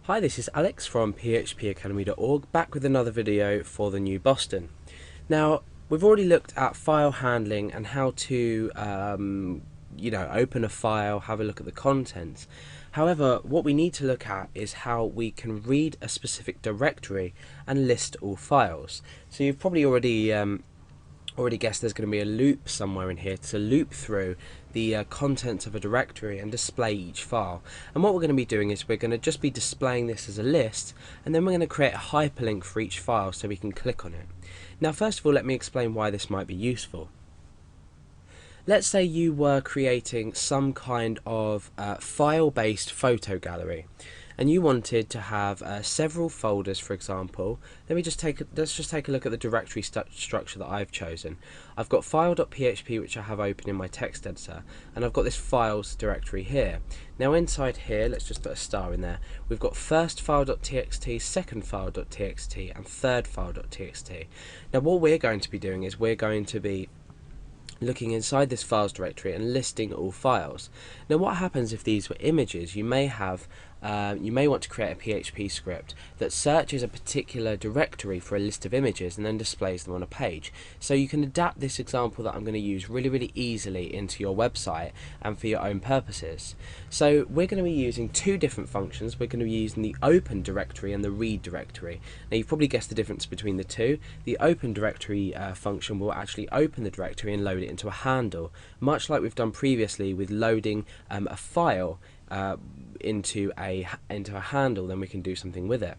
Hi, this is Alex from phpacademy.org, back with another video for the new Boston. Now, we've already looked at file handling and how to, open a file, have a look at the contents. However, what we need to look at is how we can read a specific directory and list all files. So you've probably already guessed there's going to be a loop somewhere in here to loop through the contents of a directory and display each file. And what we're going to be doing is we're going to just be displaying this as a list, and then we're going to create a hyperlink for each file so we can click on it. Now, first of all, let me explain why this might be useful. Let's say you were creating some kind of file-based photo gallery, and you wanted to have several folders, for example. Let's just take a look at the directory structure that I've chosen. I've got file.php, which I have open in my text editor, and I've got this files directory here. Now inside here, let's just put a star in there. We've got first file.txt, second file.txt, and third file.txt. Now what we're going to be doing is we're going to be looking inside this files directory and listing all files. Now what happens if these were images? You may want to create a PHP script that searches a particular directory for a list of images and then displays them on a page. So you can adapt this example that I'm going to use really easily into your website and for your own purposes. So we're going to be using two different functions. We're going to be using the open directory and the read directory. Now you've probably guessed the difference between the two. The open directory function will actually open the directory and load it into a handle, much like we've done previously with loading a file into a handle. Then we can do something with it.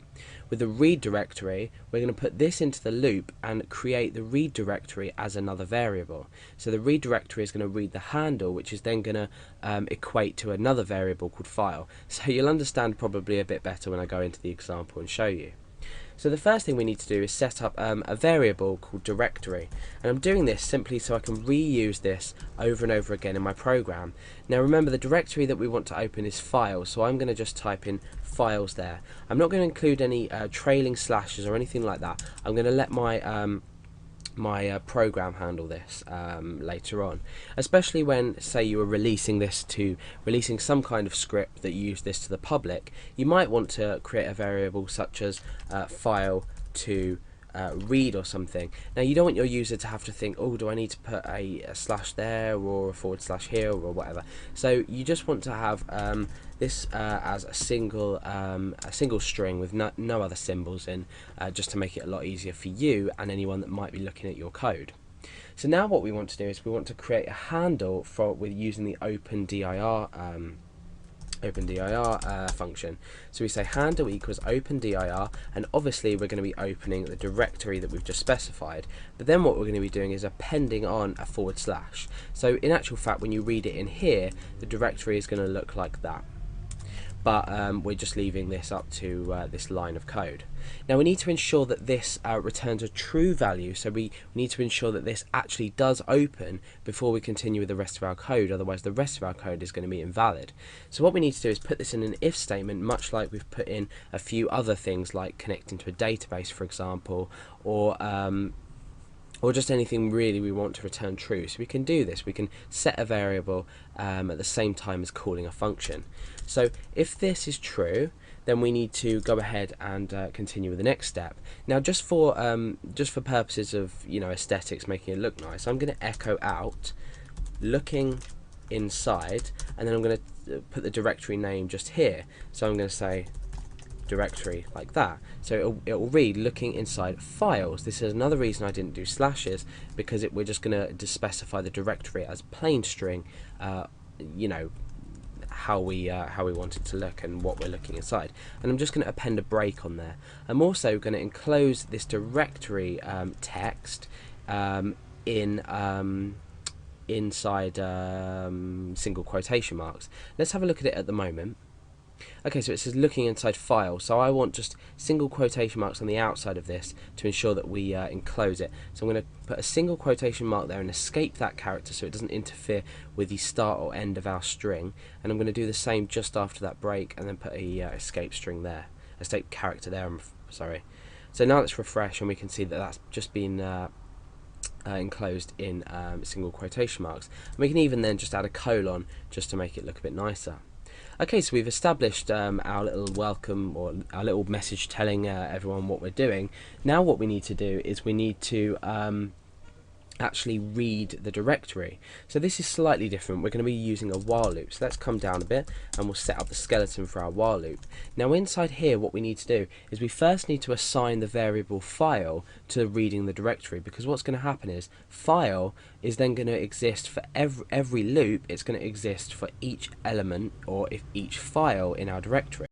With the read directory, we're going to put this into the loop and create the read directory as another variable. So the read directory is going to read the handle, which is then going to equate to another variable called file. So you'll understand probably a bit better when I go into the example and show you. So the first thing we need to do is set up a variable called directory, and I'm doing this simply so I can reuse this over and over again in my program. Now remember, the directory that we want to open is files, so I'm going to just type in files there. I'm not going to include any trailing slashes or anything like that. I'm going to let my program handle this later on, especially when, say, you were releasing some kind of script that you use this to the public. You might want to create a variable such as file to read or something. Now you don't want your user to have to think, oh, do I need to put a slash there or a forward slash here or whatever. So you just want to have this as a single string with no other symbols in, just to make it a lot easier for you and anyone that might be looking at your code. So now what we want to do is we want to create a handle with using the opendir function. So we say handle equals opendir, and obviously we're going to be opening the directory that we've just specified, but then what we're going to be doing is appending on a forward slash. So in actual fact, when you read it in here, the directory is going to look like that, but we're just leaving this up to this line of code. Now we need to ensure that this returns a true value, so we need to ensure that this actually does open before we continue with the rest of our code, otherwise the rest of our code is going to be invalid. So what we need to do is put this in an if statement, much like we've put in a few other things like connecting to a database, for example, or just anything really we want to return true. So we can do this, we can set a variable at the same time as calling a function. So if this is true, then we need to go ahead and continue with the next step. Now just for purposes of aesthetics, making it look nice, I'm going to echo out looking inside, and then I'm going to put the directory name just here. So I'm going to say directory like that, so it will read looking inside files. This is another reason I didn't do slashes, because we're just going to specify the directory as plain string, how we want it to look and what we're looking inside. And I'm just going to append a break on there. I'm also going to enclose this directory text inside single quotation marks. Let's have a look at it at the moment. Okay, so it says looking inside files, so I want just single quotation marks on the outside of this to ensure that we enclose it. So I'm going to put a single quotation mark there and escape that character so it doesn't interfere with the start or end of our string, and I'm going to do the same just after that break and then put a escape character there, I'm sorry. So now let's refresh and we can see that that's just been enclosed in single quotation marks, and we can even then just add a colon just to make it look a bit nicer. Okay, so we've established our little welcome, or our little message telling everyone what we're doing. Now what we need to do is we need to actually read the directory. So this is slightly different. We're going to be using a while loop. So let's come down a bit and we'll set up the skeleton for our while loop. Now inside here what we need to do is we first need to assign the variable file to reading the directory, because what's going to happen is file is then going to exist for every loop. It's going to exist for each element, or if each file in our directory.